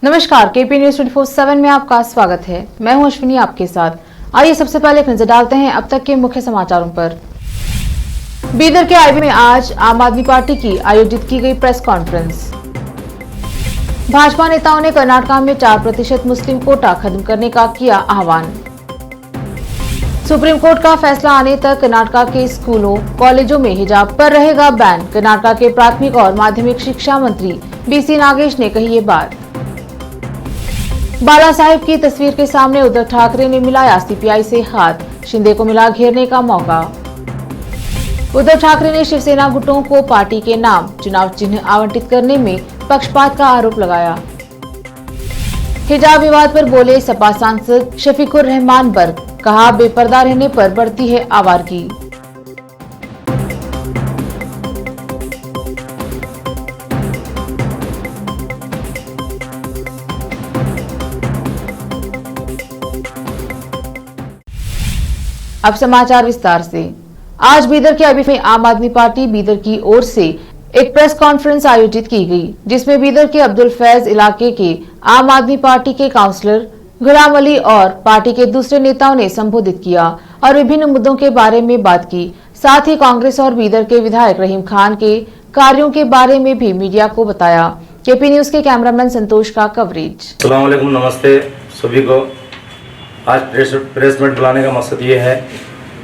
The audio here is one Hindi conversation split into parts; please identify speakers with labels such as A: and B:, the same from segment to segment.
A: नमस्कार, केपी न्यूज 24/7 में आपका स्वागत है। मैं हूं अश्विनी आपके साथ। आइए सबसे पहले एक नजर डालते हैं अब तक के मुख्य समाचारों पर। बीदर के आईबी में आज आम आदमी पार्टी की आयोजित की गई प्रेस कॉन्फ्रेंस। भाजपा नेताओं ने कर्नाटक में 4% मुस्लिम कोटा खत्म करने का किया आह्वान। सुप्रीम कोर्ट का फैसला आने तक कर्नाटक के स्कूलों कॉलेजों में हिजाब पर रहेगा बैन। कर्नाटक के प्राथमिक और माध्यमिक शिक्षा मंत्री बीसी नागेश ने कही ये बात। बाला साहेब की तस्वीर के सामने उद्धव ठाकरे ने मिलाया सीपीआई से हाथ। शिंदे को मिला घेरने का मौका। उद्धव ठाकरे ने शिवसेना गुटों को पार्टी के नाम चुनाव चिन्ह आवंटित करने में पक्षपात का आरोप लगाया। हिजाब विवाद पर बोले सपा सांसद शफीकुर रहमान बर्क, कहा बेपर्दा रहने पर बढ़ती है आवारगी। अब समाचार विस्तार से। आज बीदर के आईबी में आम आदमी पार्टी बीदर की ओर से एक प्रेस कॉन्फ्रेंस आयोजित की गई, जिसमें बीदर के अब्दुल फैज इलाके के आम आदमी पार्टी के काउंसलर गुलाम अली और पार्टी के दूसरे नेताओं ने संबोधित किया और विभिन्न मुद्दों के बारे में बात की। साथ ही कांग्रेस और बीदर के विधायक रहीम खान के कार्यों के बारे में भी मीडिया को बताया। केपी न्यूज के कैमरामैन संतोष का कवरेज।
B: अस्सलाम वालेकुम, नमस्ते सभी को। आज प्रेस मीट बुलाने का मकसद ये है,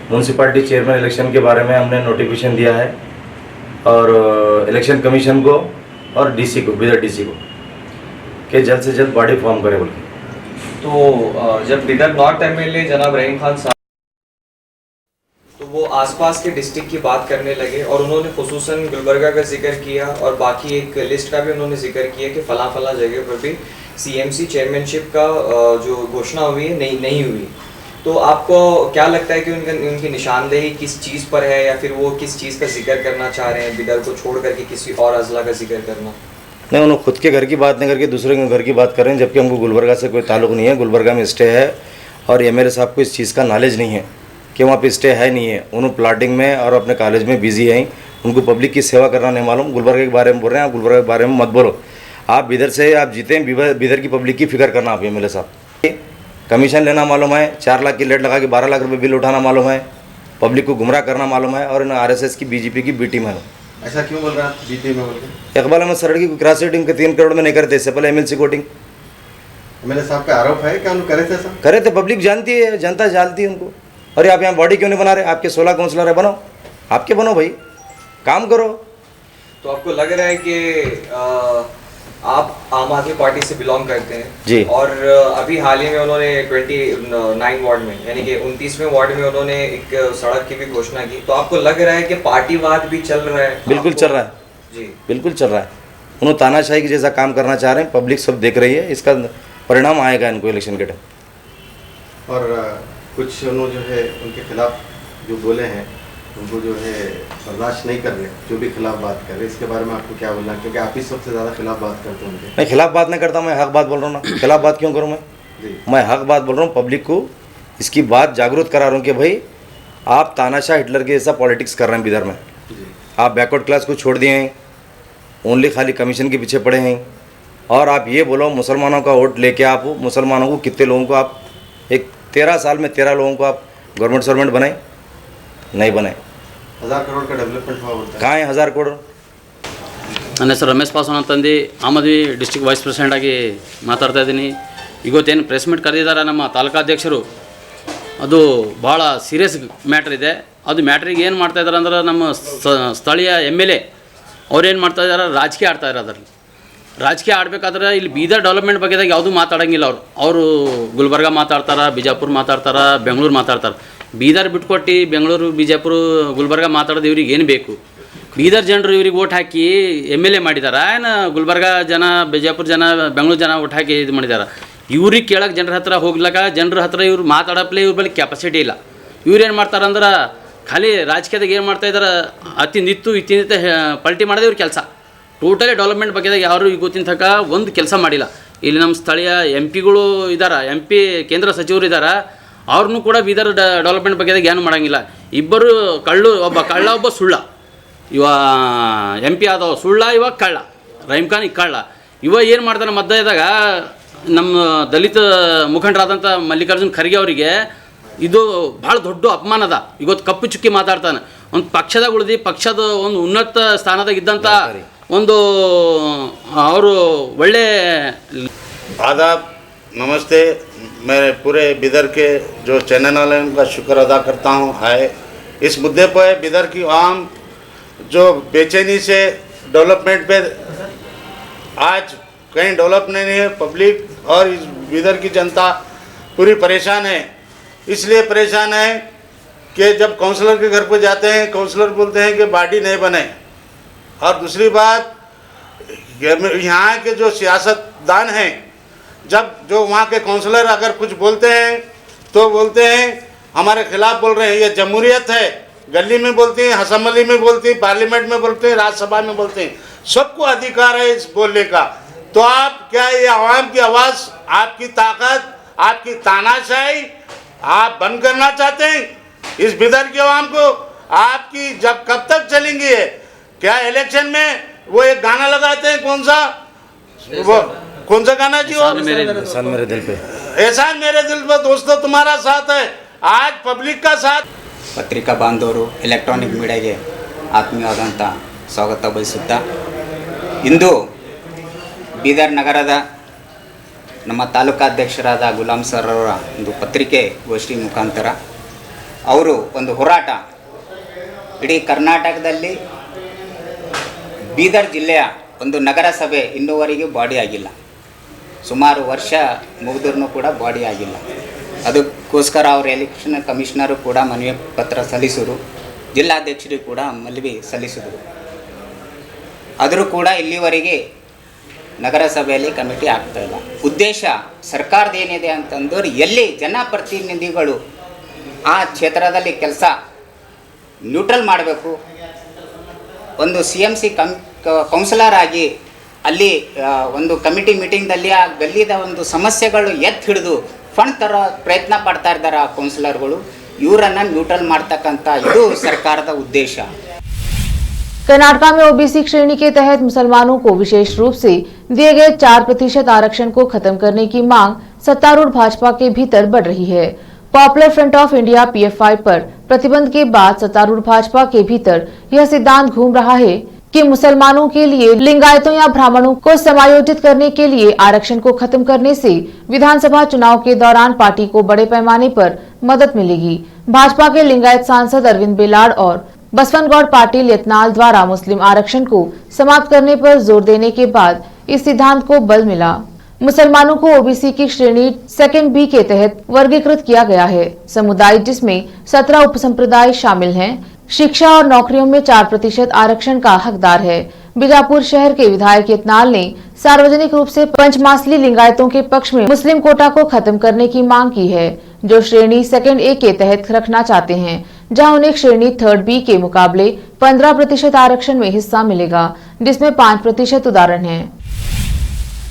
B: म्यूनसिपैलिटी चेयरमैन इलेक्शन के बारे में हमने नोटिफिकेशन दिया है और इलेक्शन कमीशन को और डीसी को, बीदर डीसी को, कि जल्द से जल्द बॉडी फॉर्म करे बोल के।
C: तो जब बीदर नॉर्थ एमएलए जनाब रहीम खान साहब, तो वो आसपास के डिस्ट्रिक्ट की बात करने लगे और उन्होंने खुसूसन गुलबर्गा का जिक्र किया और बाकी एक लिस्ट का भी उन्होंने जिक्र किया कि फला फला जगह पर भी सीएमसी चेयरमैनशिप का जो घोषणा हुई है नहीं हुई। तो आपको क्या लगता है कि उनकी निशानदेही किस चीज़ पर है, या फिर वो किस चीज़ का जिक्र करना चाह रहे हैं, बीदर को छोड़ करके किसी और अजला का जिक्र करना?
B: नहीं, उन्होंने खुद के घर की बात नहीं करके दूसरे के घर की बात कर रहे हैं, जबकि हमको गुलबर्गा से कोई ताल्लुक नहीं है। गुलबर्गा में स्टे है और एमएलए साहब को इस चीज़ का नॉलेज नहीं है कि वहाँ पे स्टे है नहीं है। उन्होंने प्लाटिंग में और अपने कॉलेज में बिजी हैं, उनको पब्लिक की सेवा करना नहीं मालूम। गुलबर्गा के बारे में बोल रहे हैं, आप गुलबर्गा के बारे में मत बोलो। आप बीदर से आप जीते हैं, बीदर की पब्लिक की फिक्र करना आप एमएलए साहब। कमीशन लेना मालूम है, 4 लाख की लेट लगा के 12 लाख रुपए बिल उठाना मालूम है, पब्लिक को गुमराह करना मालूम है, और आरएसएस की बीजेपी की बी टीम है।
D: ऐसा क्यों बोल रहा है बी टीम में बोल के?
B: इकबाल अहमद सरड़ की क्रॉस सेटिंग के 3 करोड़ में नहीं करते, इससे पहले एमएलसी कोटिंग
D: एमएलए साहब का आरोप है क्या उन्होंने करे थे? ऐसा
B: करे थे, पब्लिक जानती है, जनता जानती है उनको। और आप यहाँ बॉडी क्यों नहीं बना रहे? आपके 16 काउंसलर है, बनाओ, आपके बनो भाई, काम करो।
C: तो आपको लग रहा है कि आप आम आदमी पार्टी से बिलोंग करते हैं
B: जी,
C: और अभी हाल ही में उन्होंने 29 वार्ड में, यानी कि 29वें वार्ड में उन्होंने एक सड़क की भी घोषणा की। तो आपको लग रहा है कि पार्टीवाद भी चल रहा है?
B: बिल्कुल चल रहा है
C: जी,
B: बिल्कुल चल रहा है। उन्होंने तानाशाही की जैसा काम करना चाह रहे हैं, पब्लिक सब देख रही है, इसका परिणाम आएगा इनको इलेक्शन के टाइम।
D: और कुछ उन्होंने जो है उनके खिलाफ जो बोले हैं उनको जो है बर्दाश्त नहीं कर रहे, जो भी खिलाफ बात कर रहे, इसके बारे में आपको क्या बोलना है? क्योंकि आप ही सबसे ज़्यादा खिलाफ बात करते हैं उनके।
B: मैं खिलाफ बात नहीं करता, मैं हक बात बोल रहा हूँ ना। खिलाफ बात क्यों करूँ मैं हक बात बोल रहा हूँ। पब्लिक को इसकी बात जागरूक करा रहा हूँ कि भाई आप तानाशाह हिटलर के जैसा पॉलिटिक्स कर रहे हैं बीदर में। आप बैकवर्ड क्लास को छोड़ दिए हैं, ओनली खाली कमीशन के पीछे पड़े हैं। और आप ये बोलो मुसलमानों का वोट लेके आप मुसलमानों को कितने लोगों को आप एक 13 साल में 13 लोगों को आप गवर्नमेंट सर्वेंट बनाए? नहीं बनाए।
D: 1000 करोड़ का डेवलपमेंट हुआ बोलता है।
B: कहाँ है 1000 करोड़?
E: ನನ್ನ ಹೆಸರು ರಮೇಶ್ ಪಾಸ್ವಾನ್ ಅಂತಂದು Aam Aadmi district vice president ಆಗಿ ಮಾತಾಡ್ತಾ ಇದ್ದೀನಿ. ಇವತ್ತೇನು ಪ್ರೆಸ್ ಮೀಟ್ ಕರೆದಿದ್ದಾರೆ ನಮ್ಮ ತಾಲೂಕಾಧ್ಯಕ್ಷರು, ಅದು ಭಾಳ ಸೀರಿಯಸ್ ಮ್ಯಾಟ್ರ್ ಇದೆ. ಅದು ಮ್ಯಾಟ್ರಿಗೆ ಏನು ಮಾಡ್ತಾಯಿದ್ದಾರೆ ಅಂದ್ರೆ ನಮ್ಮ ಸ್ಥಳೀಯ ಎಮ್.ಎಲ್.ಎ ಅವ್ರೇನು ಮಾಡ್ತಾಯಿದ್ದಾರೆ, ರಾಜಕೀಯ ಆಡ್ತಾಯಿದ್ದಾರೆ. ಅದರಲ್ಲಿ ರಾಜಕೀಯ ಆಡಬೇಕಾದ್ರೆ ಇಲ್ಲಿ ಬೀದರ್ ಡೆವಲಪ್ಮೆಂಟ್ ಬಗ್ಗೆದಾಗ ಯಾವುದೂ ಮಾತಾಡೋಂಗಿಲ್ಲ. ಅವರು ಗುಲ್ಬರ್ಗ ಮಾತಾಡ್ತಾರೆ, ಬಿಜಾಪುರ ಮಾತಾಡ್ತಾರೆ, ಬೆಂಗಳೂರು ಮಾತಾಡ್ತಾರೆ. ಬೀದರ್ ಬಿಟ್ಕೊಟ್ಟು ಬೆಂಗಳೂರು, ಬಿಜಾಪುರ, ಗುಲ್ಬರ್ಗ ಮಾತಾಡೋದು ಇವ್ರಿಗೆ ಏನು ಬೇಕು? ಬೀದರ್ ಜನರು ಇವ್ರಿಗೆ ಓಟ್ ಹಾಕಿ ಎಮ್.ಎಲ್.ಎ ಮಾಡಿದ್ದಾರೆ, ಏನು ಗುಲ್ಬರ್ಗ ಜನ, ಬಿಜಾಪುರ ಜನ, ಬೆಂಗಳೂರು ಜನ ಓಟ್ ಹಾಕಿ ಇದು ಮಾಡಿದ್ದಾರೆ? ಇವ್ರಿಗೆ ಕೇಳೋಕೆ ಜನರ ಹತ್ರ ಹೋಗ್ಲಕ್ಕ, ಜನರ ಹತ್ರ ಇವ್ರು ಮಾತಾಡಪ್ಲೆ ಇವ್ರ ಬಳಿ ಕೆಪಾಸಿಟಿ ಇಲ್ಲ. ಇವ್ರು ಏನು ಮಾಡ್ತಾರಂದ್ರೆ ಖಾಲಿ ರಾಜಕೀಯದಾಗ ಏನು ಮಾಡ್ತಾಯಿದ್ದಾರೆ, ಅತ್ತಿಂದಿತ್ತು ಇತ್ತಿಂದಿತ್ತು ಪಲ್ಟಿ ಮಾಡೋದು ಇವ್ರ ಕೆಲಸ. ಟೋಟಲಿ ಡೆವಲಪ್ಮೆಂಟ್ ಬಗ್ಗೆದಾಗ ಯಾರು ಇವತ್ತಿನ ತನಕ ಒಂದು ಕೆಲಸ ಮಾಡಿಲ್ಲ. ಇಲ್ಲಿ ನಮ್ಮ ಸ್ಥಳೀಯ MP ಗಳು ಇದ್ದಾರೆ, MP ಕೇಂದ್ರ ಸಚಿವರು ಇದ್ದಾರೆ, ಅವ್ರನ್ನೂ ಕೂಡ ಬೀದರ್ ಡೆವಲಪ್ಮೆಂಟ್ ಬಗ್ಗೆದಾಗ ಏನು ಮಾಡೋಂಗಿಲ್ಲ. ಇಬ್ಬರು ಕಳ್ಳು, ಒಬ್ಬ ಕಳ್ಳ ಒಬ್ಬ ಸುಳ್ಳ. ಇವ MP ಆದವ ಸುಳ್ಳ, ಇವಾಗ ಕಳ್ಳ ರಹೀಮ್ ಖಾನ್ ಈಗ ಕಳ್ಳ. ಇವ ಏನು ಮಾಡ್ತಾನೆ ಮಧ್ಯದಾಗ ನಮ್ಮ ದಲಿತ ಮುಖಂಡರಾದಂಥ ಮಲ್ಲಿಕಾರ್ಜುನ್ ಖರ್ಗೆ ಅವರಿಗೆ ಇದು ಭಾಳ ದೊಡ್ಡ ಅಪಮಾನ ಅದ. ಇವತ್ತು ಕಪ್ಪು ಚುಕ್ಕಿ ಮಾತಾಡ್ತಾನೆ. ಒಂದು ಪಕ್ಷದಾಗ ಉಳಿದು ಪಕ್ಷದ ಒಂದು ಉನ್ನತ ಸ್ಥಾನದಾಗ ಇದ್ದಂಥ ಒಂದು ಅವರು ಒಳ್ಳೆ
F: आदाब, नमस्ते। मैं पूरे बिदर के जो चैनल वाले हैं उनका शुक्र अदा करता हूँ। आए इस मुद्दे पर बिदर की आम जो बेचैनी से डेवलपमेंट पे आज कहीं डेवलप नहीं है, पब्लिक और इस बिदर की जनता पूरी परेशान है। इसलिए परेशान है कि जब काउंसलर के घर पर जाते हैं, काउंसलर बोलते हैं कि बाडी नहीं बने। और दूसरी बात, यहाँ के जो सियासतदान हैं, जब जो वहाँ के काउंसलर अगर कुछ बोलते हैं तो बोलते हैं हमारे खिलाफ बोल रहे हैं। ये जमहूरियत है। गली में बोलते हैं, असम्बली में बोलते हैं, पार्लियामेंट में बोलते हैं, राज्यसभा में बोलते हैं, सबको अधिकार है इस बोलने का। तो आप क्या ये आवाम की आवाज़, आपकी ताकत, आपकी तानाशाही आप बंद करना चाहते हैं? इस बिदर की आवाम को आपकी जब कब तक चलेंगी है? क्या इलेक्शन में वो एक गाना लगाते हैं, कौन सा गाना जी?
B: एहसान मेरे दिल पे,
F: एहसान मेरे दिल पे। दोस्तों तुम्हारा साथ है, आज पब्लिक का साथ।
G: ಪತ್ರಿಕಾ ಬಾಂಧವರು, ಎಲೆಕ್ಟ್ರಾನಿಕ್ ಮೀಡಿಯಾಗೆ ಆತ್ಮೀಯವಾದಂಥ ಸ್ವಾಗತ ಬಯಸುತ್ತಾ, ಇಂದು ಬೀದರ್ ನಗರದ ನಮ್ಮ ತಾಲೂಕಾಧ್ಯಕ್ಷರಾದ ಗುಲಾಂ ಸರ್ ಅವರ ಒಂದು ಪತ್ರಿಕೆ ಗೋಷ್ಠಿ ಮುಖಾಂತರ ಅವರು ಒಂದು ಹೋರಾಟ ಇಡೀ ಕರ್ನಾಟಕದಲ್ಲಿ ಬೀದರ್ ಜಿಲ್ಲೆಯ ಒಂದು ನಗರಸಭೆ ಇನ್ನೂವರೆಗೂ ಬಾಡಿ ಆಗಿಲ್ಲ. ಸುಮಾರು ವರ್ಷ ಮುಗಿದ್ರೂ ಕೂಡ ಬಾಡಿ ಆಗಿಲ್ಲ. ಅದಕ್ಕೋಸ್ಕರ ಅವರು ಎಲೆಕ್ಷನ್ ಕಮಿಷನರು ಕೂಡ ಮನವಿ ಪತ್ರ ಸಲ್ಲಿಸಿದರು, ಜಿಲ್ಲಾಧ್ಯಕ್ಷರಿಗೂ ಕೂಡ ಮನವಿ ಸಲ್ಲಿಸಿದರು. ಆದರೂ ಕೂಡ ಇಲ್ಲಿವರೆಗೆ ನಗರಸಭೆಯಲ್ಲಿ ಕಮಿಟಿ ಆಗ್ತಾಯಿಲ್ಲ. ಉದ್ದೇಶ ಸರ್ಕಾರದ ಏನಿದೆ ಅಂತಂದ್ರೆ ಎಲ್ಲಿ ಜನಪ್ರತಿನಿಧಿಗಳು ಆ ಕ್ಷೇತ್ರದಲ್ಲಿ ಕೆಲಸ ನ್ಯೂಟ್ರಲ್ ಮಾಡಬೇಕು. ಒಂದು CMC ಕೌನ್ಸಿಲರ್ ಆಗಿ ಅಲ್ಲಿ ಒಂದು ಕಮಿಟಿ ಮೀಟಿಂಗ್ದಲ್ಲಿ ಆ ಗಲ್ಲಿದ ಒಂದು ಸಮಸ್ಯೆಗಳು ಎತ್ತಿ ಹಿಡಿದು ಫಂಡ್ ತರೋ ಪ್ರಯತ್ನ ಪಡ್ತಾ ಇದ್ದಾರೆ ಆ ಕೌನ್ಸಿಲರ್ಗಳು. ಇವರನ್ನು ನ್ಯೂಟ್ರಲ್ ಮಾಡ್ತಕ್ಕಂಥ ಇದು ಸರ್ಕಾರದ ಉದ್ದೇಶ.
A: कर्नाटका में ओबीसी श्रेणी के तहत मुसलमानों को विशेष रूप से दिए गए 4% आरक्षण को खत्म करने की मांग सत्तारूढ़ भाजपा के भीतर बढ़ रही है। Popular front of India PFI पर प्रतिबंध के बाद सत्तारूढ़ भाजपा के भीतर यह सिद्धांत घूम रहा है कि मुसलमानों के लिए लिंगायतों या ब्राह्मणों को समायोजित करने के लिए आरक्षण को खत्म करने से विधानसभा चुनाव के दौरान पार्टी को बड़े पैमाने पर मदद मिलेगी। भाजपा के लिंगायत सांसद अरविंद बेलाड और बसवनगौड़ पाटिल यत्नाल द्वारा मुस्लिम आरक्षण को समाप्त करने पर जोर देने के बाद इस सिद्धांत को बल मिला। मुसलमानों को ओबीसी की श्रेणी सेकंड B के तहत वर्गीकृत किया गया है। समुदाय जिसमें 17 उपसंप्रदाय शामिल हैं, शिक्षा और नौकरियों में 4% आरक्षण का हकदार है। बीजापुर शहर के विधायक यत्नाल ने सार्वजनिक रूप से पंचमासली लिंगायतों के पक्ष में मुस्लिम कोटा को खत्म करने की मांग की है, जो श्रेणी सेकंड A के तहत रखना चाहते हैं, जहां उन्हें श्रेणी थर्ड B के मुकाबले 15% आरक्षण में हिस्सा मिलेगा, जिसमें 5% उदाहरण है।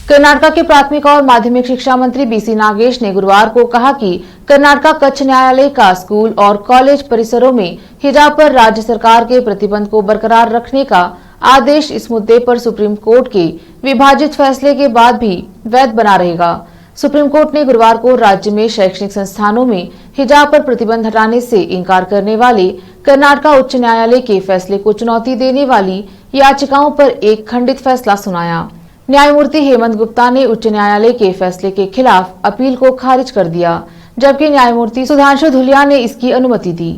A: कर्नाटका के प्राथमिक और माध्यमिक शिक्षा मंत्री BC नागेश ने गुरुवार को कहा कि कर्नाटका कच्छ न्यायालय का स्कूल और कॉलेज परिसरों में हिजाब पर राज्य सरकार के प्रतिबंध को बरकरार रखने का आदेश इस मुद्दे पर सुप्रीम कोर्ट के विभाजित फैसले के बाद भी वैध बना रहेगा। सुप्रीम कोर्ट ने गुरुवार को राज्य में शैक्षणिक संस्थानों में हिजाब पर प्रतिबंध हटाने से इंकार करने वाले कर्नाटका उच्च न्यायालय के फैसले को चुनौती देने वाली याचिकाओं पर एक खंडित फैसला सुनाया। न्यायमूर्ति हेमंत गुप्ता ने उच्च न्यायालय के फैसले के खिलाफ अपील को खारिज कर दिया, जबकि न्यायमूर्ति सुधांशु धुलिया ने इसकी अनुमति दी।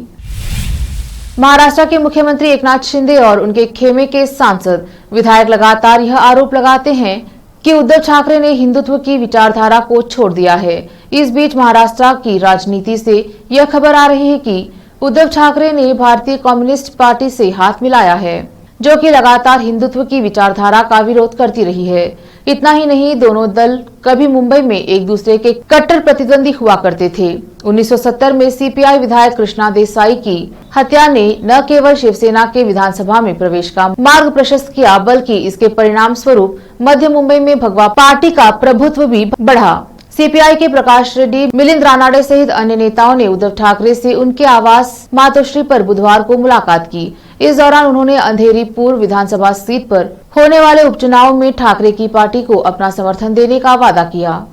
A: महाराष्ट्र के मुख्यमंत्री एकनाथ शिंदे और उनके खेमे के सांसद विधायक लगातार यह आरोप लगाते हैं कि उद्धव ठाकरे ने हिंदुत्व की विचारधारा को छोड़ दिया है। इस बीच महाराष्ट्र की राजनीति से यह खबर आ रही है कि उद्धव ठाकरे ने भारतीय कम्युनिस्ट पार्टी से हाथ मिलाया है, जो कि लगातार हिंदुत्व की विचारधारा का विरोध करती रही है। इतना ही नहीं, दोनों दल कभी मुंबई में एक दूसरे के कट्टर प्रतिद्वंदी हुआ करते थे। 1970 में CPI विधायक कृष्णा देसाई की हत्या ने न केवल शिवसेना के विधानसभा में प्रवेश का मार्ग प्रशस्त किया, बल्कि इसके परिणाम स्वरूप मध्य मुंबई में भगवा पार्टी का प्रभुत्व भी बढ़ा। सीपीआई के प्रकाश रेड्डी, मिलिंद रानाडे सहित अन्य नेताओं ने उद्धव ठाकरे से उनके आवास मातोश्री पर बुधवार को मुलाकात की। इस दौरान उन्होंने अंधेरी पूर्व विधानसभा सीट पर होने वाले उपचुनाव में ठाकरे की पार्टी को अपना समर्थन देने का वादा किया।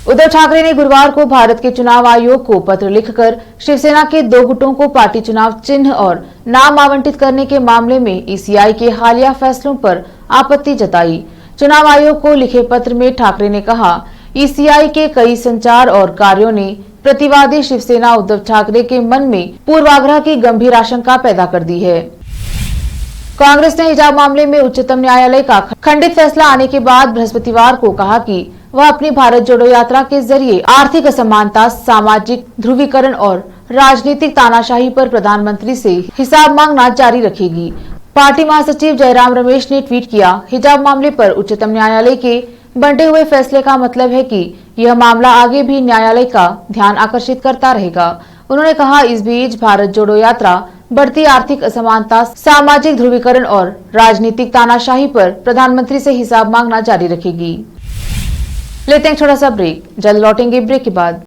A: उद्धव ठाकरे ने गुरुवार को भारत के चुनाव आयोग को पत्र लिखकर शिवसेना के 2 गुटों को पार्टी चुनाव चिन्ह और नाम आवंटित करने के मामले में ईसीआई के हालिया फैसलों पर आपत्ति जताई। चुनाव आयोग को लिखे पत्र में ठाकरे ने कहा, ईसीआई के कई संचार और कार्यों ने प्रतिवादी शिवसेना उद्धव ठाकरे के मन में पूर्वाग्रह की गंभीर आशंका पैदा कर दी है। कांग्रेस ने हिजाब मामले में उच्चतम न्यायालय का खंडित फैसला आने के बाद बृहस्पतिवार को कहा कि वह अपनी भारत जोड़ो यात्रा के जरिए आर्थिक असमानता, सामाजिक ध्रुवीकरण और राजनीतिक तानाशाही पर प्रधानमंत्री से हिसाब मांगना जारी रखेगी। पार्टी महासचिव जयराम रमेश ने ट्वीट किया, हिजाब मामले पर उच्चतम न्यायालय के बंटे हुए फैसले का मतलब है कि यह मामला आगे भी न्यायालय का ध्यान आकर्षित करता रहेगा। उन्होंने कहा, इस बीच भारत जोड़ो यात्रा बढ़ती आर्थिक असमानता, सामाजिक ध्रुवीकरण और राजनीतिक तानाशाही पर प्रधानमंत्री से हिसाब मांगना जारी रखेगी। लेते हैं छोटा सा ब्रेक, जल्द लौटेंगे ब्रेक के बाद।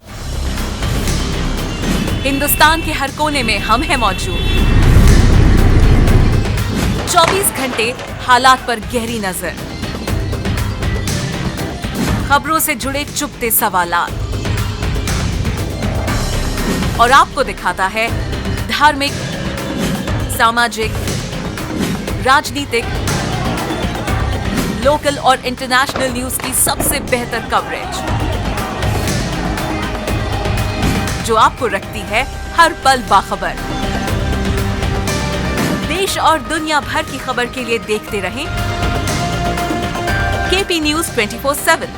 H: हिंदुस्तान के हर कोने में हम हैं मौजूद। 24 घंटे हालात पर गहरी नजर, खबरों से जुड़े चुपते सवालात और आपको दिखाता है धार्मिक, सामाजिक, राजनीतिक, लोकल और इंटरनेशनल न्यूज की सबसे बेहतर कवरेज जो आपको रखती है हर पल बाखबर। देश और दुनिया भर की खबर के लिए देखते रहें KP news 24/7।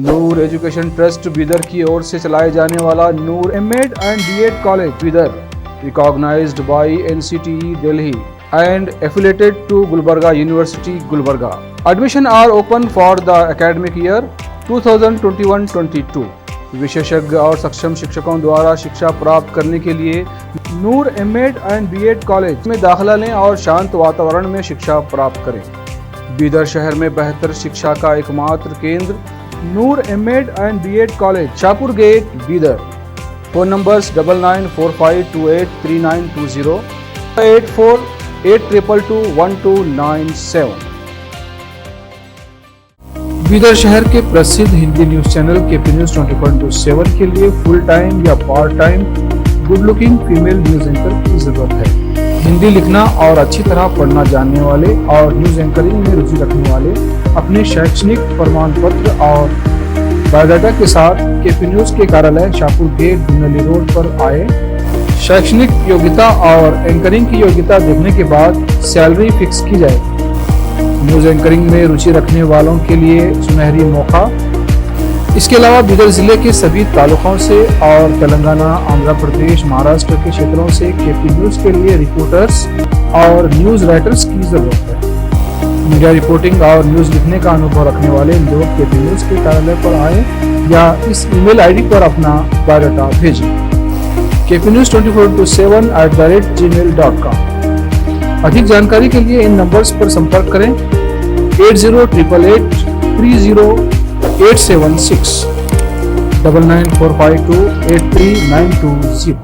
I: Noor education trust Bidar की ओर से चलाए जाने वाला Noor MEd and BEd college Bidar, recognised by NCTE Delhi and affiliated to Gulbarga University, Gulbarga. Admission are open for the academic year 2021-22. विशेषज्ञ और सक्षम शिक्षकों द्वारा शिक्षा प्राप्त करने के लिए नूर एमएड एंड बीएड कॉलेज में दाखिला लें और शांत वातावरण में शिक्षा प्राप्त करें। बीदर शहर में बेहतर शिक्षा का एकमात्र केंद्र Noor MEd and BEd college, Shahpur gate, Bidar. Phone numbers 9945283920, 8482221297। Bidar शहर के प्रसिद्ध Hindi news channel KP news 24/7 के लिए फुल टाइम या part time good looking female news anchor की जरूरत है। हिंदी लिखना और अच्छी तरह पढ़ना जानने वाले और न्यूज एंकरिंग में रुचि रखने वाले अपने शैक्षणिक प्रमाण पत्र और बायोडाटा के साथ केपी न्यूज के कार्यालय शाहपुर गेट, धुंधली रोड पर आए। शैक्षणिक योग्यता और एंकरिंग की योग्यता देखने के बाद सैलरी फिक्स की जाए। न्यूज एंकरिंग में रुचि रखने वालों के लिए सुनहरी मौका। इसके अलावा बीदर जिले के सभी तालुकों से और तेलंगाना, आंध्र प्रदेश, महाराष्ट्र के क्षेत्रों से केपी न्यूज के लिए रिपोर्टर्स और न्यूज राइटर्स की जरूरत है। मीडिया रिपोर्टिंग और न्यूज लिखने का अनुभव रखने वाले लोग केपी न्यूज के कार्यालय पर आए या इस ईमेल आईडी पर अपना बायोडाटा भेजें। kpnews24/7@gmail.com। अधिक जानकारी के लिए इन नंबर्स पर संपर्क करें 8088300876, 9945283920।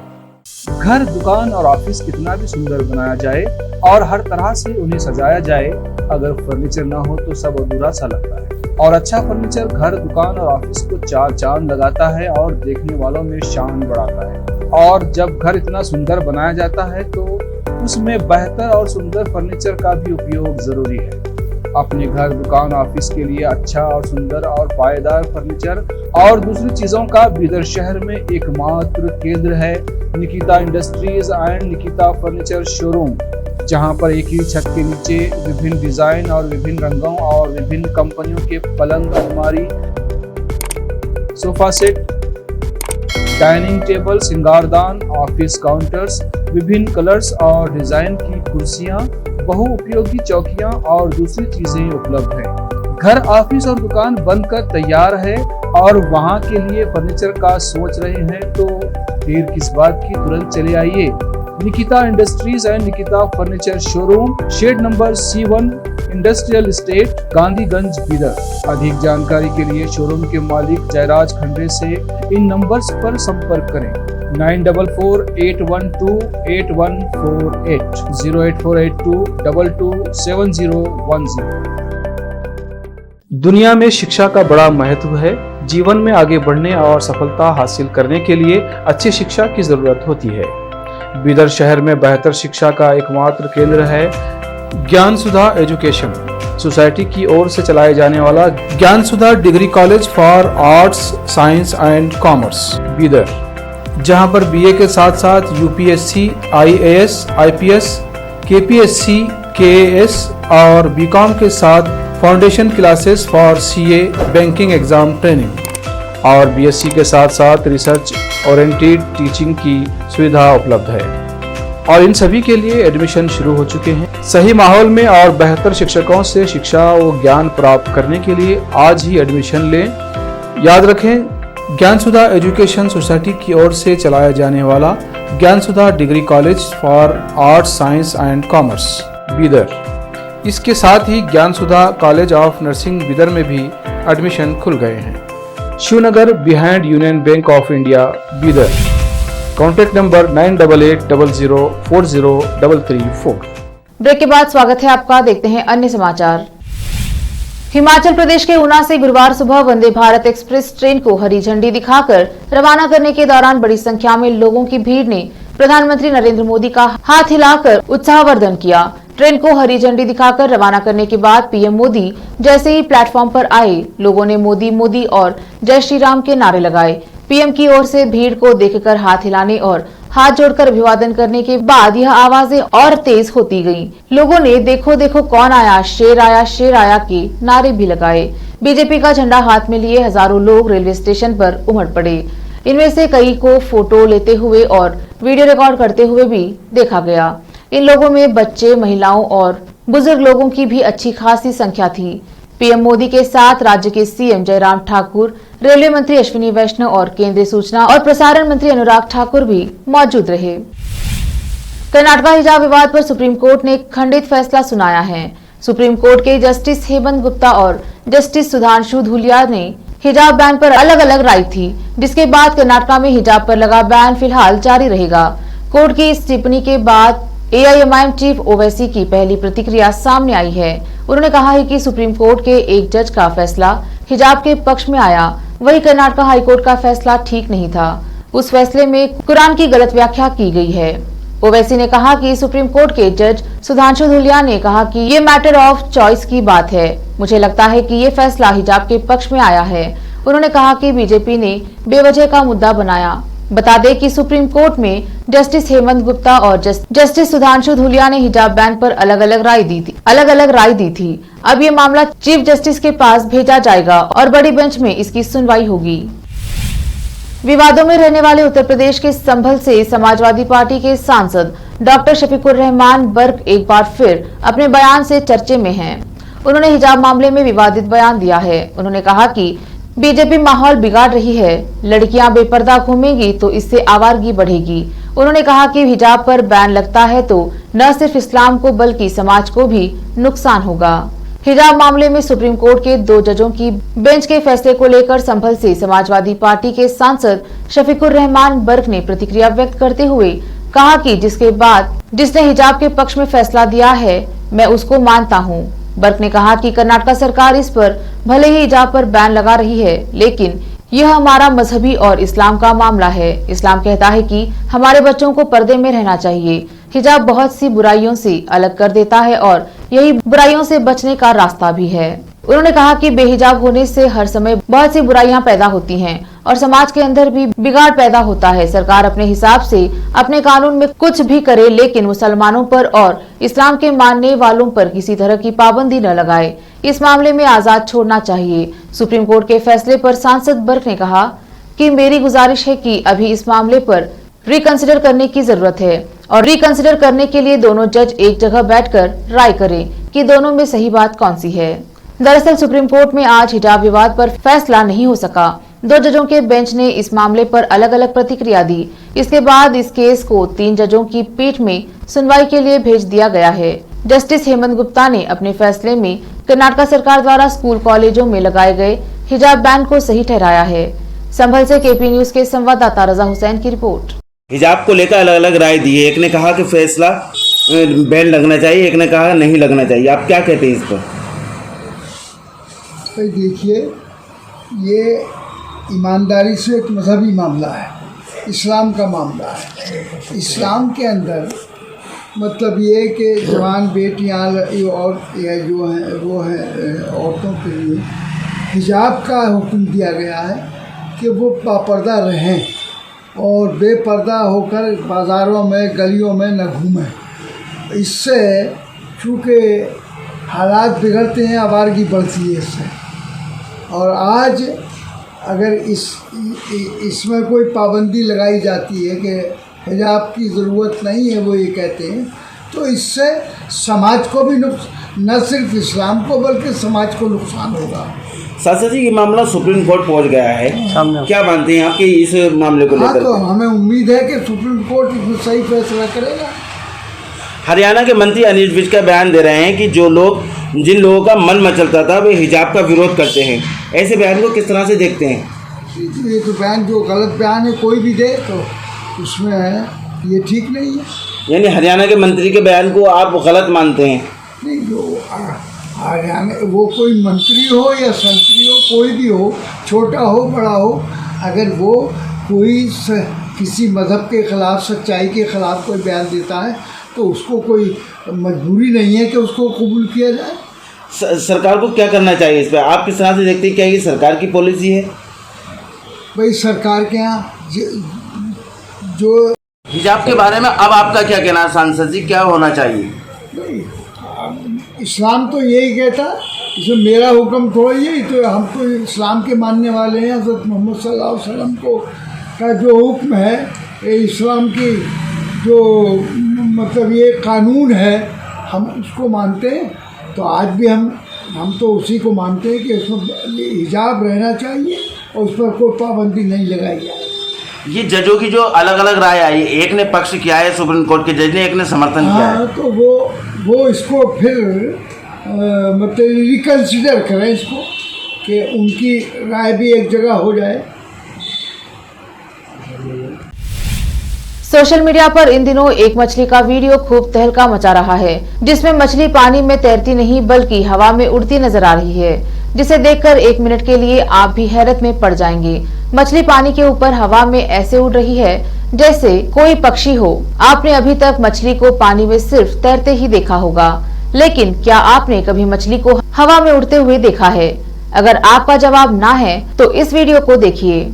I: घर, दुकान और ऑफिस कितना भी सुंदर बनाया जाए और हर तरह से उन्हें सजाया जाए, अगर फर्नीचर ना हो तो सब अधूरा सा लगता है। और अच्छा फर्नीचर घर, दुकान और ऑफिस को 4 चांद लगाता है और देखने वालों में शान बढ़ाता है। और जब घर इतना सुंदर बनाया जाता है तो उसमें बेहतर और सुंदर फर्नीचर का भी उपयोग जरूरी है। अपने घर, दुकान, ऑफिस के लिए अच्छा और सुंदर और पायदार फर्नीचर और दूसरी चीजों का बीदर शहर में एकमात्र केंद्र है Nikita industries and Nikita furniture showroom, जहां पर एक ही छत के नीचे विभिन्न डिजाइन और विभिन्न रंगों और विभिन्न कंपनियों के पलंग, अलमारी, सोफा सेट, डाइनिंग टेबल, सिंगारदान, ऑफिस काउंटर्स, विभिन्न कलर्स और डिजाइन की कुर्सियां, बहुउपयोगी चौकियां और दूसरी चीजें उपलब्ध हैं। घर, ऑफिस और दुकान बनकर तैयार है और वहां के लिए फर्नीचर का सोच रहे हैं तो देर किस बात की, तुरंत चले आइए। Nikita industries and Nikita furniture showroom, shed number C1, industrial estate, Gandhiganj, Bidar. अधिक जानकारी के लिए शोरूम के मालिक जयराज खंडे से इन नंबर्स पर संपर्क करें 9448128148 08482227010। दुनिया में शिक्षा का बड़ा महत्व है। जीवन में आगे बढ़ने और सफलता हासिल करने के लिए अच्छी शिक्षा की जरूरत होती है। बीदर शहर में बेहतर शिक्षा का एकमात्र केंद्र है ज्ञान सुधा एजुकेशन सोसाइटी की ओर से चलाए जाने वाला Gyan Sudha degree college for arts, science and commerce Bidar, जहां पर बीए के साथ साथ UPSC, IAS, IPS, KPSC, KAS और बीकॉम के साथ foundation classes for CA, banking exam training और बीएससी के साथ साथ रिसर्च ओरिएंटेड टीचिंग की सुविधा उपलब्ध है और इन सभी के लिए एडमिशन शुरू हो चुके हैं। सही माहौल में और बेहतर शिक्षकों से शिक्षा व ज्ञान प्राप्त करने के लिए आज ही एडमिशन लें। याद रखें, ज्ञान सुधा एजुकेशन सोसाइटी की ओर से चलाया जाने वाला Gyan Sudha degree college for arts, science and commerce Bidar, इसके साथ ही Gyan Sudha college of nursing Bidar में भी एडमिशन खुल गए हैं। Shivnagar behind union bank of India Bidar. Contact number 988800403334।
A: Break के बाद स्वागत है आपका। देखते हैं अन्य समाचार। हिमाचल प्रदेश के ऊना से गुरुवार सुबह वंदे भारत एक्सप्रेस ट्रेन को हरी झंडी दिखाकर रवाना करने के दौरान बड़ी संख्या में लोगों की भीड़ ने प्रधानमंत्री नरेंद्र मोदी का हाथ हिलाकर उत्साहवर्धन किया। ट्रेन को हरी झंडी दिखाकर रवाना करने के बाद पीएम मोदी जैसे ही प्लेटफॉर्म पर आए, लोगों ने मोदी मोदी और जय श्री राम के नारे लगाए। पीएम की ओर से भीड़ को देखकर हाथ हिलाने और हाथ जोड़कर अभिवादन करने के बाद यह आवाजें और तेज होती गईं। लोगों ने देखो देखो कौन आया, शेर आया के नारे भी लगाए। बीजेपी का झंडा हाथ में लिए हजारों लोग रेलवे स्टेशन पर उमड़ पड़े। इनमें से कई को फोटो लेते हुए और वीडियो रिकॉर्ड करते हुए भी देखा गया। इन लोगों में बच्चे, महिलाओं और बुजुर्ग लोगों की भी अच्छी खासी संख्या थी। पीएम मोदी के साथ राज्य के सीएम जयराम ठाकुर, रेलवे मंत्री अश्विनी वैष्णव और केंद्रीय सूचना और प्रसारण मंत्री अनुराग ठाकुर भी मौजूद रहे। कर्नाटका हिजाब विवाद पर सुप्रीम कोर्ट ने खंडित फैसला सुनाया है। सुप्रीम कोर्ट के जस्टिस हेमंत गुप्ता और जस्टिस सुधांशु धूलिया ने हिजाब बैन पर अलग अलग राय थी, जिसके बाद कर्नाटका में हिजाब पर लगा बैन फिलहाल जारी रहेगा। कोर्ट की इस टिप्पणी के बाद एआईएमआईएम चीफ ओवैसी की पहली प्रतिक्रिया सामने आई है। उन्होंने कहा है कि सुप्रीम कोर्ट के एक जज का फैसला हिजाब के पक्ष में आया, वही कर्नाटका हाईकोर्ट का फैसला ठीक नहीं था। उस फैसले में कुरान की गलत व्याख्या की गई है। ओवैसी ने कहा कि सुप्रीम कोर्ट के जज सुधांशु धूलिया ने कहा कि ये मैटर ऑफ चॉइस की बात है। मुझे लगता है कि ये फैसला हिजाब के पक्ष में आया है। उन्होंने कहा कि बीजेपी ने बेवजह का मुद्दा बनाया। बता दें कि सुप्रीम कोर्ट में जस्टिस हेमंत गुप्ता और जस्टिस सुधांशु धूलिया ने हिजाब बैन पर अलग अलग राय दी थी। अब ये मामला चीफ जस्टिस के पास भेजा जाएगा और बड़ी बेंच में इसकी सुनवाई होगी। विवादों में रहने वाले उत्तर प्रदेश के संभल से समाजवादी पार्टी के सांसद डॉक्टर शफीकुर रहमान बर्क एक बार फिर अपने बयान से चर्चे में हैं। उन्होंने हिजाब मामले में विवादित बयान दिया है। उन्होंने कहा कि बीजेपी माहौल बिगाड़ रही है, लड़कियां बेपर्दा घूमेंगी तो इससे आवारगी बढ़ेगी। उन्होंने कहा कि हिजाब पर बैन लगता है तो न सिर्फ इस्लाम को बल्कि समाज को भी नुकसान होगा। हिजाब मामले में सुप्रीम कोर्ट के 2 जजों की बेंच के फैसले को लेकर संभल से समाजवादी पार्टी के सांसद शफीकुर रहमान बर्क ने प्रतिक्रिया व्यक्त करते हुए कहा कि जिसने हिजाब के पक्ष में फैसला दिया है, मैं उसको मानता हूँ। बर्क ने कहा कि कर्नाटका सरकार इस पर भले ही हिजाब पर बैन लगा रही है, लेकिन यह हमारा मजहबी और इस्लाम का मामला है। इस्लाम कहता है कि हमारे बच्चों को पर्दे में रहना चाहिए। हिजाब बहुत सी बुराइयों से अलग कर देता है और यही बुराइयों से बचने का रास्ता भी है। उन्होंने कहा कि बेहिजाब होने से हर समय बहुत सी बुराइयां पैदा होती हैं और समाज के अंदर भी बिगाड़ पैदा होता है। सरकार अपने हिसाब से अपने कानून में कुछ भी करे, लेकिन मुसलमानों पर और इस्लाम के मानने वालों पर किसी तरह की पाबंदी न लगाए। इस मामले में आजाद छोड़ना चाहिए। सुप्रीम कोर्ट के फैसले पर सांसद बर्क ने कहा कि मेरी गुजारिश है कि अभी इस मामले पर रिकंसिडर करने की जरूरत है और रिकंसिडर करने के लिए दोनों जज एक जगह बैठकर राय करें कि दोनों में सही बात कौन सी है। दरअसल सुप्रीम कोर्ट में आज हिजाब विवाद पर फैसला नहीं हो सका। 2 जजों के बेंच ने इस मामले पर अलग अलग प्रतिक्रिया दी। इसके बाद इस केस को 3 जजों की पीठ में सुनवाई के लिए भेज दिया गया है। जस्टिस हेमंत गुप्ता ने अपने फैसले में कर्नाटक सरकार द्वारा स्कूल कॉलेजों में लगाए गए हिजाब बैन को सही ठहराया है। संभल से केपी न्यूज के संवाददाता रजा हुसैन की रिपोर्ट।
J: हिजाब को लेकर अलग अलग राय दी है। एक ने कहा कि फैसला बैन लगना चाहिए, एक ने कहा नहीं लगना चाहिए। आप क्या कहते हैं इस पर?
K: देखिए, ये ईमानदारी से एक मजहबी मामला है, इस्लाम का मामला है। इस्लाम के अंदर मतलब ये कि जवान बेटियां और जो हैं वो हैं औरतों के लिए हिजाब का हुक्म दिया गया है कि वो बापर्दा रहें और बेपर्दा होकर बाज़ारों में गलियों में न घूमें। इससे चूँकि हालात बिगड़ते हैं, आवारगी बढ़ती है इससे। और आज अगर इसमें कोई पाबंदी लगाई जाती है कि हिजाब की ज़रूरत नहीं है, वो ये कहते हैं, तो इससे समाज को भी न सिर्फ इस्लाम को बल्कि समाज को नुकसान होगा।
J: शास्त्री जी, ये मामला सुप्रीम कोर्ट पहुंच गया है, क्या मानते हैं आप कि इस मामले को लेकर?
K: तो हमें उम्मीद है कि सुप्रीम कोर्ट इसमें सही फैसला करेगा।
J: हरियाणा के मंत्री अनिल विज का बयान दे रहे हैं कि जिन लोगों का मन मचलता था वे हिजाब का विरोध करते हैं। ऐसे बयान को किस तरह से देखते हैं?
K: ये तो बयान जो गलत बयान है कोई भी दे तो उसमें ये ठीक नहीं है।
J: यानी हरियाणा के मंत्री के बयान को आप गलत मानते हैं?
K: नहीं, जो हरियाणा वो कोई मंत्री हो या संतरी हो, कोई भी हो, छोटा हो बड़ा हो, अगर वो कोई किसी मज़हब के ख़िलाफ़, सच्चाई के ख़िलाफ़ कोई बयान देता है तो उसको कोई मजबूरी नहीं है कि उसको कबूल किया जाए।
J: सरकार को क्या करना चाहिए इस पर? आप किस तरह से देखते हैं, क्या ये सरकार की पॉलिसी है?
K: भाई, सरकार के यहाँ जो
J: हिजाब के बारे में अब आपका क्या कहना है सांसद जी, क्या होना चाहिए?
K: इस्लाम तो यही कहता, इसमें मेरा हुक्म थोड़ा यही, तो हम तो इस्लाम के मानने वाले हैं। हज़रत मोहम्मद सल्लल्लाहु अलैहि वसल्लम का जो हुक्म है, इस्लाम की जो मतलब ये कानून है, हम उसको मानते हैं। तो आज भी हम तो उसी को मानते हैं कि इसमें हिजाब रहना चाहिए और उस पर कोई पाबंदी नहीं लगाई जाए।
J: ये जजों की जो अलग अलग राय आई, एक ने पक्ष किया है सुप्रीम कोर्ट के जज ने, एक ने समर्थन किया है,
K: तो वो इसको फिर मतलब रिकन्सिडर करें इसको कि उनकी राय भी एक जगह हो जाए।
A: सोशल मीडिया पर इन दिनों एक मछली का वीडियो खूब तहलका मचा रहा है, जिसमें मछली पानी में तैरती नहीं बल्कि हवा में उड़ती नजर आ रही है, जिसे देखकर 1 मिनट के लिए आप भी हैरत में पड़ जाएंगे। मछली पानी के ऊपर हवा में ऐसे उड़ रही है जैसे कोई पक्षी हो। आपने अभी तक मछली को पानी में सिर्फ तैरते ही देखा होगा, लेकिन क्या आपने कभी मछली को हवा में उड़ते हुए देखा है? अगर आपका जवाब ना है तो इस वीडियो को देखिए।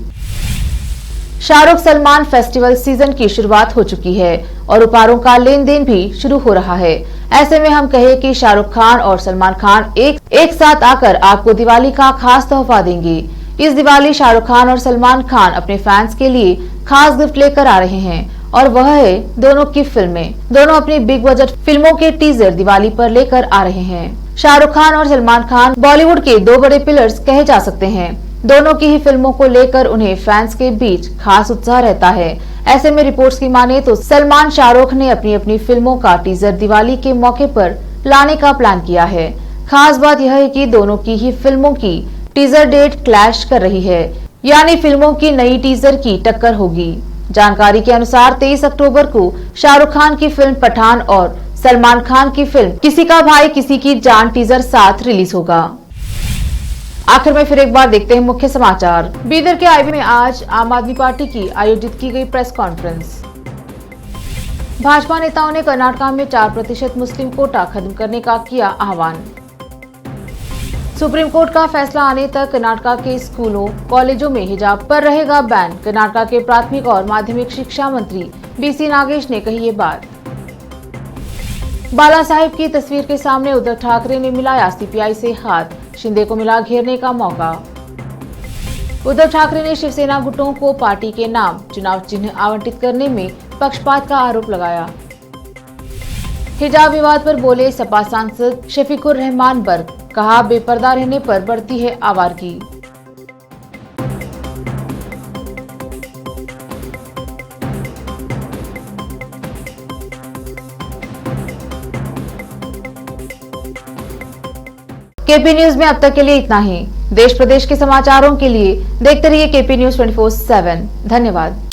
A: शाहरुख सलमान फेस्टिवल सीजन की शुरुआत हो चुकी है और उपहारों का लेन देन भी शुरू हो रहा है। ऐसे में हम कहें कि शाहरुख खान और सलमान खान एक साथ आकर आपको दिवाली का खास तोहफा देंगे। इस दिवाली शाहरुख खान और सलमान खान अपने फैंस के लिए खास गिफ्ट लेकर आ रहे हैं और वह है दोनों की फिल्में। दोनों अपनी बिग बजट फिल्मों के टीजर दिवाली पर लेकर आ रहे हैं। शाहरुख खान और सलमान खान बॉलीवुड के 2 बड़े पिलर्स कहे जा सकते हैं। दोनों की ही फिल्मों को लेकर उन्हें फैंस के बीच खास उत्साह रहता है। ऐसे में रिपोर्ट्स की माने तो सलमान शाहरुख ने अपनी फिल्मों का टीजर दिवाली के मौके पर लाने का प्लान किया है। खास बात यह है कि दोनों की ही फिल्मों की टीजर डेट क्लैश कर रही है, यानी फिल्मों की नई टीजर की टक्कर होगी। जानकारी के अनुसार 23 अक्टूबर को शाहरुख खान की फिल्म पठान और सलमान खान की फिल्म किसी का भाई किसी की जान टीजर साथ रिलीज होगा। आखिर में फिर एक बार देखते हैं मुख्य समाचार। बीदर के आईवी में आज आम आदमी पार्टी की आयोजित की गई प्रेस कॉन्फ्रेंस। भाजपा नेताओं ने कर्नाटक में 4% मुस्लिम कोटा खत्म करने का किया आह्वान। सुप्रीम कोर्ट का फैसला आने तक कर्नाटक के स्कूलों कॉलेजों में हिजाब पर रहेगा बैन। कर्नाटक के प्राथमिक और माध्यमिक शिक्षा मंत्री बीसी नागेश ने कही ये बात। बाला साहिब की तस्वीर के सामने उद्धव ठाकरे ने मिलाया सीपीआई से हाथ, शिंदे को मिला घेरने का मौका। उद्धव ठाकरे ने शिवसेना गुटों को पार्टी के नाम चुनाव चिन्ह आवंटित करने में पक्षपात का आरोप लगाया। हिजाब विवाद पर बोले सपा सांसद शफीकुर रहमान बर्क, कहा बेपर्दा रहने पर बढ़ती है आवारगी। केपी न्यूज में अब तक के लिए इतना ही। देश प्रदेश के समाचारों के लिए देखते रहिए केपी न्यूज 24/7। धन्यवाद।